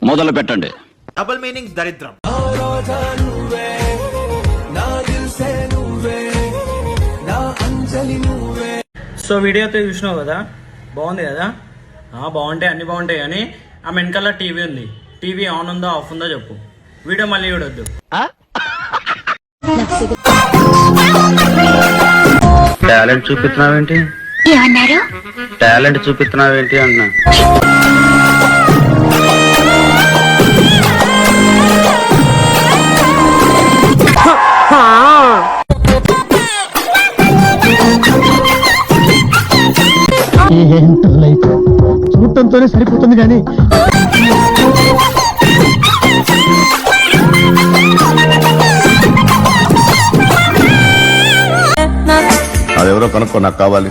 మొదలు పెట్టండి. Double meaning దరిద్రం. సో వీడియో అయితే చూసినావు కదా, బాగుంది కదా. బాగుంటాయి, అన్ని బాగుంటాయి. కానీ ఆ వెనకాల టీవీ ఉంది. టీవీ ఆన్ ఉందో ఆఫ్ ఉందో చెప్పు. వీడియో మళ్ళీ చూడొద్దు. టాలెంట్ చూపిస్తున్నావేంటి? టాలెంట్ చూపిస్తున్నావేంటి అన్నా. ఏంటో లైఫ్ చూడటంతోనే సరిపోతుంది కానీ అదెవరో కనుక్కో, నాకు కావాలి.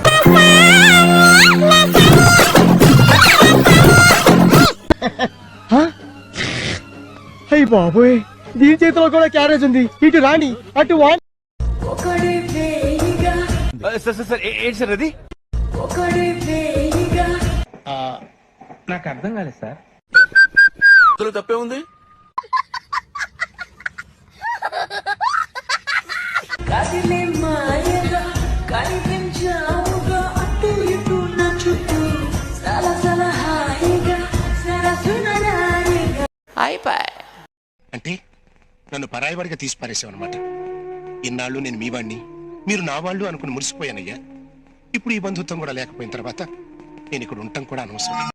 అయ్యి బాబోయ్, దీని చేతిలో కూడా క్యారేజ్ ఉంది. ఇటు రాణి అటు వాణి. ఏంటి సార్ అది? నాకు అర్థం కాలేదు సార్. తప్పే ఉంది. అంటే నన్ను పరాయివాడిగా తీసి పారేసావు అనమాట. ఇన్నాళ్ళు నేను మీ వాడిని, మీరు నా వాళ్ళు అనుకుని మురిసిపోయానయ్యా. ఇప్పుడు ఈ బంధుత్వం కూడా లేకపోయిన తర్వాత నేను ఇక్కడ ఉండటం కూడా అనవసరం.